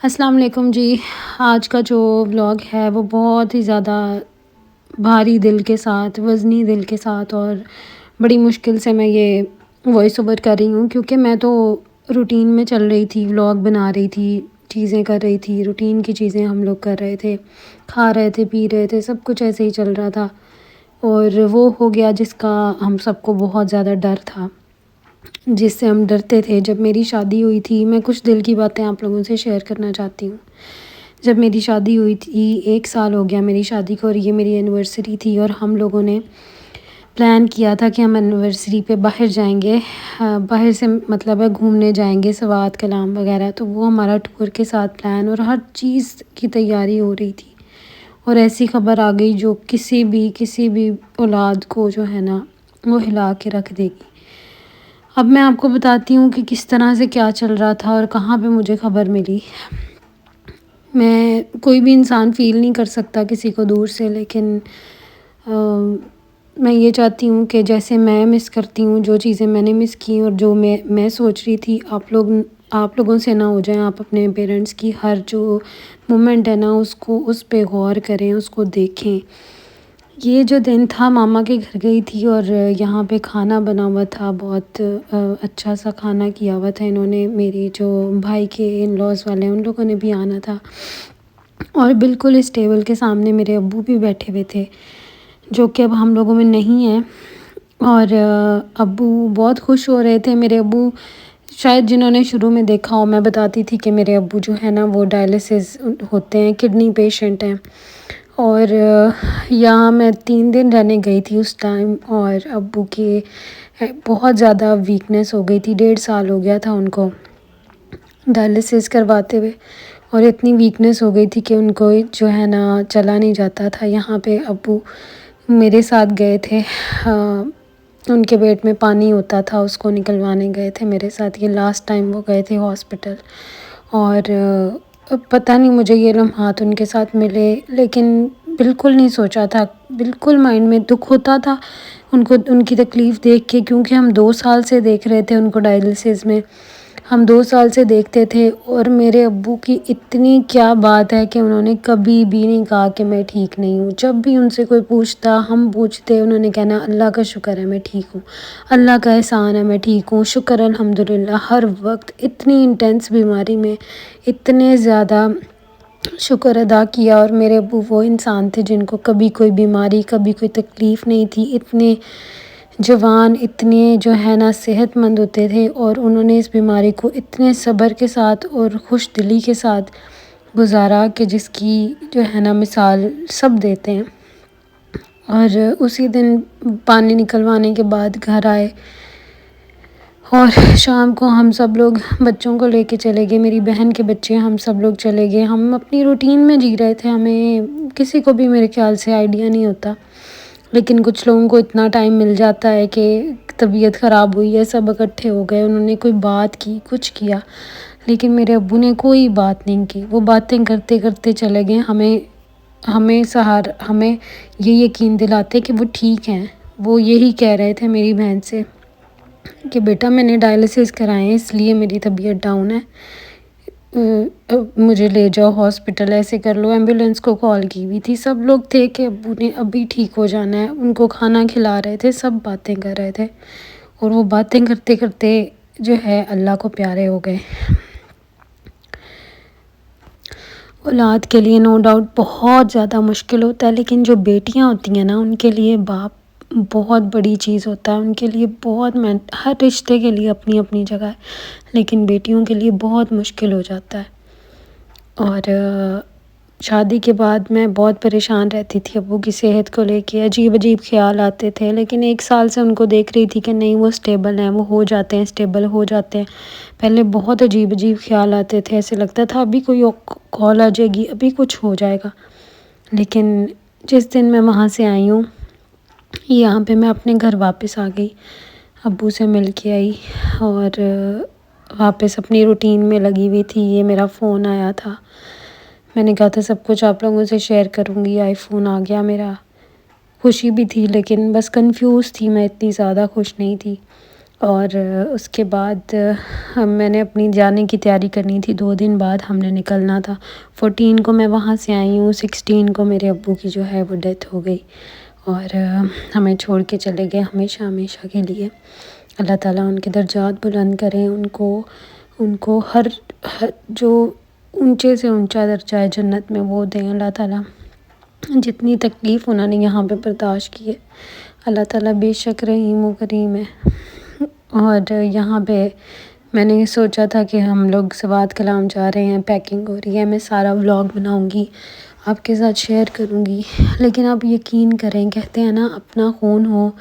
السلام علیکم جی۔ آج کا جو ولاگ ہے وہ بہت ہی زیادہ بھاری دل کے ساتھ، وزنی دل کے ساتھ، اور بڑی مشکل سے میں یہ وائس اوور کر رہی ہوں، کیونکہ میں تو روٹین میں چل رہی تھی، ولاگ بنا رہی تھی، چیزیں کر رہی تھی، روٹین کی چیزیں ہم لوگ کر رہے تھے، کھا رہے تھے، پی رہے تھے، سب کچھ ایسے ہی چل رہا تھا، اور وہ ہو گیا جس کا ہم سب کو بہت زیادہ ڈر تھا، جس سے ہم ڈرتے تھے۔ جب میری شادی ہوئی تھی، میں کچھ دل کی باتیں آپ لوگوں سے شیئر کرنا چاہتی ہوں۔ جب میری شادی ہوئی تھی، 1 سال ہو گیا میری شادی کو، اور یہ میری اینیورسری تھی، اور ہم لوگوں نے پلان کیا تھا کہ ہم اینیورسری پہ باہر جائیں گے۔ باہر سے مطلب ہے گھومنے جائیں گے، سوات کلام وغیرہ، تو وہ ہمارا ٹور کے ساتھ پلان اور ہر چیز کی تیاری ہو رہی تھی، اور ایسی خبر آ گئی جو کسی بھی اولاد کو جو ہے نا وہ ہلا کے رکھ دے گی۔ اب میں آپ کو بتاتی ہوں کہ کس طرح سے کیا چل رہا تھا اور کہاں پہ مجھے خبر ملی۔ کوئی بھی انسان فیل نہیں کر سکتا کسی کو دور سے، لیکن میں یہ چاہتی ہوں کہ جیسے میں مس کرتی ہوں جو چیزیں میں نے مس کی، اور جو میں سوچ رہی تھی آپ لوگوں سے نہ ہو جائیں، آپ اپنے پیرنٹس کی ہر جو مومنٹ ہے نا اس پہ غور کریں، اس کو دیکھیں۔ یہ جو دن تھا، ماما کے گھر گئی تھی، اور یہاں پہ کھانا بنا ہوا تھا، بہت اچھا سا کھانا کیا ہوا تھا انہوں نے، میری جو بھائی کے ان لاز والے ہیں ان لوگوں نے بھی آنا تھا، اور بالکل اس ٹیبل کے سامنے میرے ابو بھی بیٹھے ہوئے تھے، جو کہ اب ہم لوگوں میں نہیں ہیں، اور ابو بہت خوش ہو رہے تھے۔ میرے ابو شاید جنہوں نے شروع میں دیکھا ہو، میں بتاتی تھی کہ میرے ابو جو ہے نا وہ ڈائلسس ہوتے ہیں، کڈنی پیشنٹ ہیں، اور یہاں میں 3 دن رہنے گئی تھی اس ٹائم، اور ابو کی بہت زیادہ ویکنیس ہو گئی تھی، 1.5 سال ہو گیا تھا ان کو ڈائلسس کرواتے ہوئے، اور اتنی ویکنیس ہو گئی تھی کہ ان کو جو ہے نا چلا نہیں جاتا تھا۔ یہاں پہ ابو میرے ساتھ گئے تھے، ان کے پیٹ میں پانی ہوتا تھا، اس کو نکلوانے گئے تھے میرے ساتھ، یہ لاسٹ ٹائم وہ گئے تھے ہاسپٹل، اور پتہ نہیں مجھے یہ لمحات ان کے ساتھ ملے، لیکن بالکل نہیں سوچا تھا، بالکل مائنڈ میں دکھ ہوتا تھا ان کی تکلیف دیکھ کے، کیونکہ ہم 2 سال سے دیکھ رہے تھے ان کو ڈائلسس میں، ہم 2 سال سے دیکھتے تھے، اور میرے ابو کی اتنی کیا بات ہے کہ انہوں نے کبھی بھی نہیں کہا کہ میں ٹھیک نہیں ہوں۔ جب بھی ان سے کوئی پوچھتا، ہم پوچھتے، انہوں نے کہنا اللہ کا شکر ہے میں ٹھیک ہوں، اللہ کا احسان ہے میں ٹھیک ہوں، شکر الحمدللہ۔ ہر وقت اتنی انٹینس بیماری میں اتنے زیادہ شکر ادا کیا، اور میرے ابو وہ انسان تھے جن کو کبھی کوئی بیماری، کبھی کوئی تکلیف نہیں تھی، اتنے جوان، اتنے جو ہے نا صحت مند ہوتے تھے، اور انہوں نے اس بیماری کو اتنے صبر کے ساتھ اور خوش دلی کے ساتھ گزارا کہ جس کی جو ہے نا مثال سب دیتے ہیں۔ اور اسی دن پانی نکلوانے کے بعد گھر آئے، اور شام کو ہم سب لوگ بچوں کو لے کے چلے گئے، میری بہن کے بچے، ہم سب لوگ چلے گئے، ہم اپنی روٹین میں جی رہے تھے، ہمیں کسی کو بھی میرے خیال سے آئیڈیا نہیں ہوتا، لیکن کچھ لوگوں کو اتنا ٹائم مل جاتا ہے کہ طبیعت خراب ہوئی ہے، سب اکٹھے ہو گئے، انہوں نے کوئی بات کی، کچھ کیا، لیکن میرے ابو نے کوئی بات نہیں کی، وہ باتیں کرتے کرتے چلے گئے، ہمیں یہ یقین دلاتے کہ وہ ٹھیک ہیں۔ وہ یہی کہہ رہے تھے میری بہن سے کہ بیٹا میں نے ڈائلسس کرائے ہیں، اس لیے میری طبیعت ڈاؤن ہے، مجھے لے جاؤ ہاسپٹل، ایسے کر لو، ایمبولینس کو کال کی ہوئی تھی، سب لوگ تھے کہ ابو نے ابھی ٹھیک ہو جانا ہے، ان کو کھانا کھلا رہے تھے، سب باتیں کر رہے تھے، اور وہ باتیں کرتے کرتے جو ہے اللہ کو پیارے ہو گئے۔ اولاد کے لیے نو ڈاؤٹ بہت زیادہ مشکل ہوتا ہے، لیکن جو بیٹیاں ہوتی ہیں نا ان کے لیے باپ بہت بڑی چیز ہوتا ہے، ان کے لیے ہر رشتے کے لیے اپنی اپنی جگہ ہے، لیکن بیٹیوں کے لیے بہت مشکل ہو جاتا ہے۔ اور شادی کے بعد میں بہت پریشان رہتی تھی، ابو کی صحت کو لے کے عجیب خیال آتے تھے، لیکن 1 سال سے ان کو دیکھ رہی تھی کہ نہیں وہ اسٹیبل ہیں، وہ ہو جاتے ہیں، اسٹیبل ہو جاتے ہیں۔ پہلے بہت عجیب خیال آتے تھے، ایسے لگتا تھا ابھی کوئی کال آ جائے گی، ابھی کچھ ہو جائے گا، لیکن جس دن میں وہاں سے آئی ہوں، یہاں پہ میں اپنے گھر واپس آ گئی، ابو سے مل کے آئی، اور واپس اپنی روٹین میں لگی ہوئی تھی۔ یہ میرا فون آیا تھا، میں نے کہا تھا سب کچھ آپ لوگوں سے شیئر کروں گی، آئی فون آ گیا میرا، خوشی بھی تھی لیکن بس کنفیوز تھی، میں اتنی زیادہ خوش نہیں تھی، اور اس کے بعد میں نے اپنی جانے کی تیاری کرنی تھی، 2 دن بعد ہم نے نکلنا تھا۔ 14 کو میں وہاں سے آئی ہوں، 16 کو میرے ابو کی جو ہے وہ ڈیتھ ہو گئی اور ہمیں چھوڑ کے چلے گئے ہمیشہ ہمیشہ کے لیے۔ اللہ تعالیٰ ان کے درجات بلند کریں، ان کو ہر جو اونچے سے اونچا درجہ ہے جنت میں وہ دیں اللہ تعالیٰ۔ جتنی تکلیف انہوں نے یہاں پہ برداشت کی ہے، اللہ تعالیٰ بے شک رحیم و کریم ہے۔ اور یہاں پہ میں نے سوچا تھا کہ ہم لوگ سوات کلام جا رہے ہیں، پیکنگ ہو رہی ہے، میں سارا ولاگ بناؤں گی، آپ کے ساتھ شیئر کروں گی، لیکن آپ یقین کریں، کہتے ہیں نا اپنا خون ہو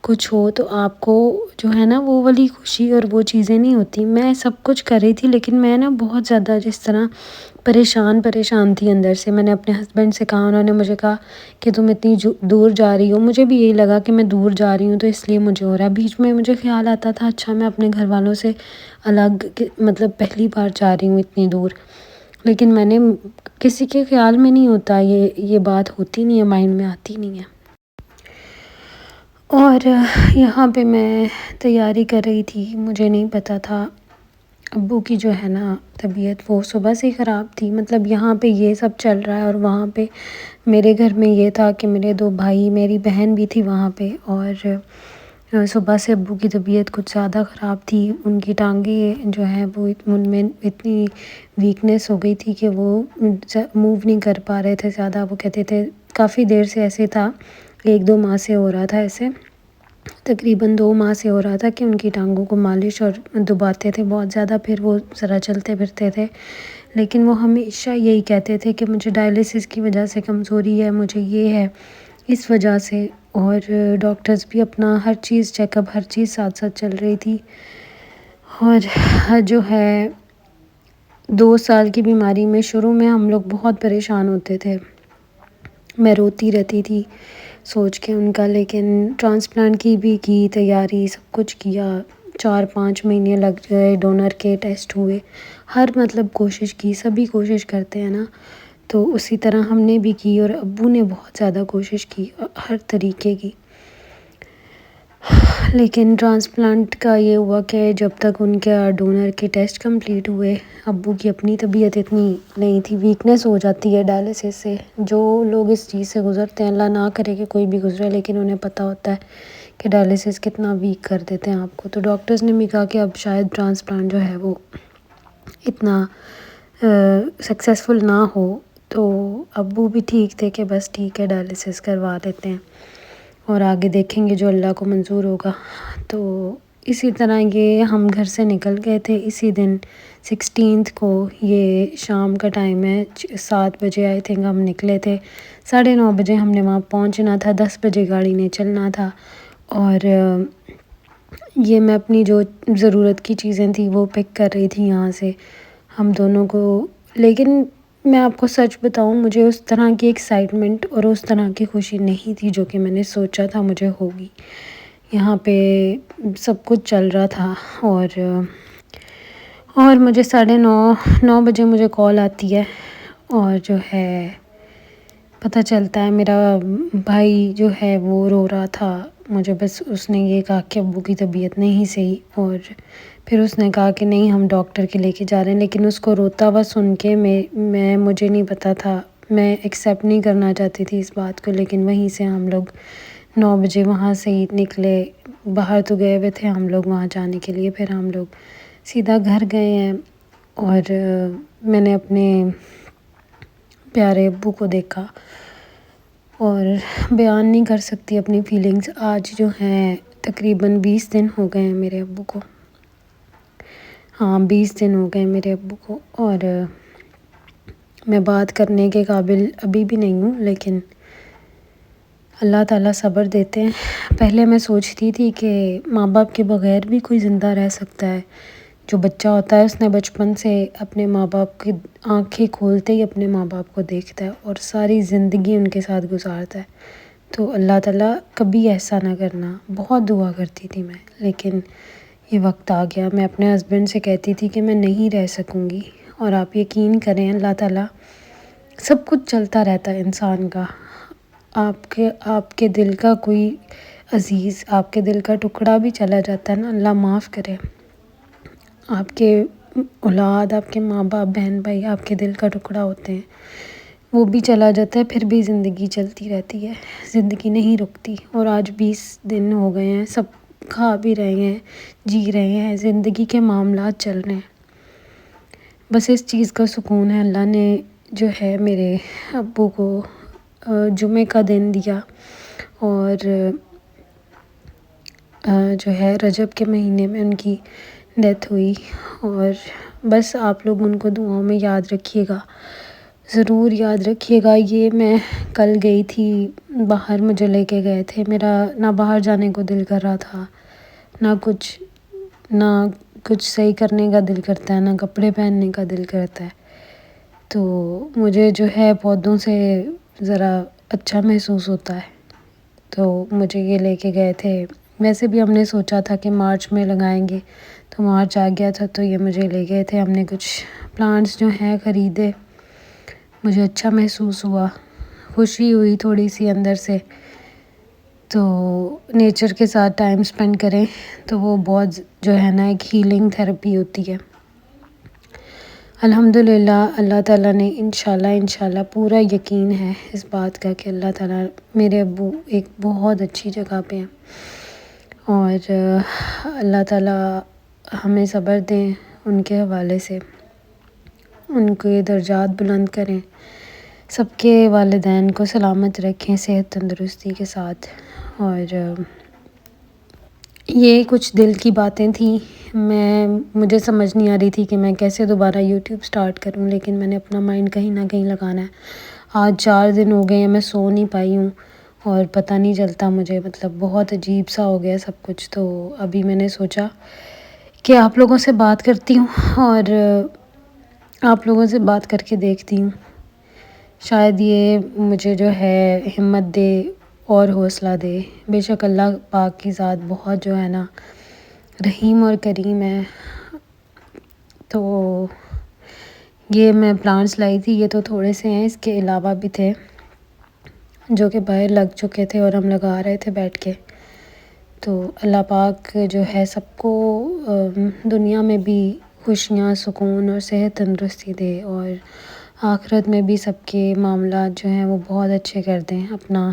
کچھ ہو تو آپ کو جو ہے نا وہ والی خوشی اور وہ چیزیں نہیں ہوتی۔ میں سب کچھ کر رہی تھی لیکن میں نا بہت زیادہ جس طرح پریشان تھی اندر سے۔ میں نے اپنے ہسبینڈ سے کہا، انہوں نے مجھے کہا کہ تم اتنی دور جا رہی ہو۔ مجھے بھی یہی لگا کہ میں دور جا رہی ہوں تو اس لیے مجھے ہو رہا ہے۔ بیچ میں مجھے خیال آتا تھا اچھا میں اپنے گھر والوں سے الگ، مطلب پہلی بار جا رہی ہوں اتنی دور، لیکن میں نے کسی کے خیال میں نہیں ہوتا، یہ بات ہوتی نہیں ہے، مائنڈ میں آتی نہیں ہے۔ اور یہاں پہ میں تیاری کر رہی تھی، مجھے نہیں پتہ تھا ابو کی جو ہے نا طبیعت وہ صبح سے ہی خراب تھی۔ مطلب یہاں پہ یہ سب چل رہا ہے اور وہاں پہ میرے گھر میں یہ تھا کہ میرے 2 بھائی، میری بہن بھی تھی وہاں پہ، اور صبح سے ابو کی طبیعت کچھ زیادہ خراب تھی۔ ان کی ٹانگیں جو ہیں وہ ان میں اتنی ویکنیس ہو گئی تھی کہ وہ موو نہیں کر پا رہے تھے زیادہ۔ وہ کہتے تھے کافی دیر سے ایسے تھا، 1-2 ماہ سے ہو رہا تھا ایسے، تقریباً 2 ماہ سے ہو رہا تھا کہ ان کی ٹانگوں کو مالش اور دباتے تھے بہت زیادہ، پھر وہ ذرا چلتے پھرتے تھے، لیکن وہ ہمیشہ یہی کہتے تھے کہ مجھے ڈائلیسس کی وجہ سے کمزوری ہے، مجھے یہ ہے اس وجہ سے۔ اور ڈاکٹرز بھی اپنا ہر چیز چیک اپ، ہر چیز ساتھ ساتھ چل رہی تھی۔ اور جو ہے 2 سال کی بیماری میں شروع میں ہم لوگ بہت پریشان ہوتے تھے، میں روتی رہتی تھی سوچ کے ان کا، لیکن ٹرانسپلانٹ کی بھی کی تیاری، سب کچھ کیا، 4-5 مہینے لگ گئے، ڈونر کے ٹیسٹ ہوئے، ہر مطلب کوشش کی، سبھی کوشش کرتے ہیں نا، تو اسی طرح ہم نے بھی کی اور ابو نے بہت زیادہ کوشش کی ہر طریقے کی۔ لیکن ٹرانسپلانٹ کا یہ ہوا کہ جب تک ان کے ڈونر کے ٹیسٹ کمپلیٹ ہوئے، ابو کی اپنی طبیعت اتنی نہیں تھی، ویکنیس ہو جاتی ہے ڈائلیسس سے۔ جو لوگ اس چیز سے گزرتے ہیں، اللہ نہ کرے کہ کوئی بھی گزرے، لیکن انہیں پتہ ہوتا ہے کہ ڈائلیسس کتنا ویک کر دیتے ہیں آپ کو۔ تو ڈاکٹرز نے بھی کہا کہ اب شاید ٹرانسپلانٹ جو ہے وہ اتنا سکسیسفل نہ ہو، تو ابو بھی ٹھیک تھے کہ بس ٹھیک ہے ڈائلیسس کروا لیتے ہیں اور آگے دیکھیں گے جو اللہ کو منظور ہوگا۔ تو اسی طرح یہ ہم گھر سے نکل گئے تھے اسی دن 16 کو، یہ شام کا ٹائم ہے، 7 بجے آئی تھنک ہم نکلے تھے، 9:30 بجے ہم نے وہاں پہنچنا تھا، 10 بجے گاڑی نے چلنا تھا۔ اور یہ میں اپنی جو ضرورت کی چیزیں تھیں وہ پک کر رہی تھی یہاں سے ہم دونوں کو، لیکن میں آپ کو سچ بتاؤں مجھے اس طرح کی ایکسائٹمنٹ اور اس طرح کی خوشی نہیں تھی جو کہ میں نے سوچا تھا مجھے ہوگی۔ یہاں پہ سب کچھ چل رہا تھا اور مجھے 9:30 بجے مجھے کال آتی ہے اور جو ہے پتہ چلتا ہے میرا بھائی جو ہے وہ رو رہا تھا، مجھے بس اس نے یہ کہا کہ ابو کی طبیعت نہیں صحیح، اور پھر اس نے کہا کہ نہیں ہم ڈاکٹر کے لے کے جا رہے ہیں، لیکن اس کو روتا ہوا سن کے مجھے نہیں پتہ تھا، میں ایکسیپٹ نہیں کرنا چاہتی تھی اس بات کو، لیکن وہیں سے ہم لوگ 9 بجے وہاں سے ہی نکلے، باہر تو گئے ہوئے تھے ہم لوگ وہاں جانے کے لیے، پھر ہم لوگ سیدھا گھر گئے ہیں۔ اور میں نے اپنے پیارے ابو کو دیکھا اور بیان نہیں کر سکتی اپنی فیلنگز۔ آج جو ہیں تقریباً 20 دن ہو گئے ہیں میرے ابو کو، ہاں 20 دن ہو گئے میرے ابو کو، اور میں بات کرنے کے قابل ابھی بھی نہیں ہوں، لیکن اللہ تعالیٰ صبر دیتے ہیں۔ پہلے میں سوچتی تھی کہ ماں باپ کے بغیر بھی کوئی زندہ رہ سکتا ہے، جو بچہ ہوتا ہے اس نے بچپن سے اپنے ماں باپ کی آنکھیں کھولتے ہی اپنے ماں باپ کو دیکھتا ہے اور ساری زندگی ان کے ساتھ گزارتا ہے، تو اللہ تعالیٰ کبھی ایسا نہ کرنا، بہت دعا کرتی تھی میں، لیکن یہ وقت آ گیا۔ میں اپنے ہسبینڈ سے کہتی تھی کہ میں نہیں رہ سکوں گی، اور آپ یقین کریں اللہ تعالیٰ سب کچھ چلتا رہتا ہے انسان کا، آپ کے دل کا کوئی عزیز، آپ کے دل کا ٹکڑا بھی چلا جاتا ہے نا، اللہ معاف کرے، آپ کے اولاد، آپ کے ماں باپ، بہن بھائی آپ کے دل کا ٹکڑا ہوتے ہیں، وہ بھی چلا جاتا ہے، پھر بھی زندگی چلتی رہتی ہے، زندگی نہیں رکتی۔ اور آج 20 دن ہو گئے ہیں، سب کھا بھی رہے ہیں، جی رہے ہیں، زندگی کے معاملات چل رہے ہیں۔ بس اس چیز کا سکون ہے، اللہ نے جو ہے میرے ابو کو جمعے کا دن دیا، اور جو ہے رجب کے مہینے میں ان کی ڈیتھ ہوئی۔ اور بس آپ لوگ ان کو دعاؤں میں یاد رکھیے گا، ضرور یاد رکھیے گا۔ یہ میں کل گئی تھی باہر، مجھے لے کے گئے تھے، میرا نہ باہر جانے کو دل کر رہا تھا، نہ کچھ صحیح کرنے کا دل کرتا ہے، نہ کپڑے پہننے کا دل کرتا ہے، تو مجھے جو ہے پودوں سے ذرا اچھا محسوس ہوتا ہے، تو مجھے یہ لے کے گئے تھے۔ ویسے بھی ہم نے سوچا تھا کہ مارچ میں لگائیں گے، تو مارچ آ گیا تھا، تو یہ مجھے لے گئے تھے۔ ہم نے کچھ پلانٹس جو ہیں خریدے، مجھے اچھا محسوس ہوا، خوشی ہوئی تھوڑی سی اندر سے۔ تو نیچر کے ساتھ ٹائم سپینڈ کریں تو وہ بہت جو ہے نا ایک ہیلنگ تھیراپی ہوتی ہے۔ الحمدللہ اللہ تعالیٰ نے انشاءاللہ پورا یقین ہے اس بات کا کہ اللہ تعالیٰ، میرے ابو ایک بہت اچھی جگہ پہ ہیں، اور اللہ تعالیٰ ہمیں صبر دیں ان کے حوالے سے، ان کے درجات بلند کریں، سب کے والدین کو سلامت رکھیں صحت تندرستی کے ساتھ۔ اور یہ کچھ دل کی باتیں تھیں، مجھے سمجھ نہیں آ رہی تھی کہ میں کیسے دوبارہ یوٹیوب سٹارٹ کروں، لیکن میں نے اپنا مائنڈ کہیں نہ کہیں لگانا ہے۔ آج 4 دن ہو گئے ہیں میں سو نہیں پائی ہوں، اور پتہ نہیں چلتا مجھے، مطلب بہت عجیب سا ہو گیا سب کچھ۔ تو ابھی میں نے سوچا کہ آپ لوگوں سے بات کرتی ہوں، اور آپ لوگوں سے بات کر کے دیکھتی ہوں، شاید یہ مجھے جو ہے ہمت دے اور حوصلہ دے۔ بے شک اللہ پاک کی ذات بہت جو ہے نا رحیم اور کریم ہے۔ تو یہ میں پلانٹس لائی تھی، یہ تو تھوڑے سے ہیں، اس کے علاوہ بھی تھے جو کہ باہر لگ چکے تھے اور ہم لگا رہے تھے بیٹھ کے۔ تو اللہ پاک جو ہے سب کو دنیا میں بھی خوشیاں، سکون اور صحت تندرستی دے، اور آخرت میں بھی سب کے معاملات جو ہیں وہ بہت اچھے کر دیں۔ اپنا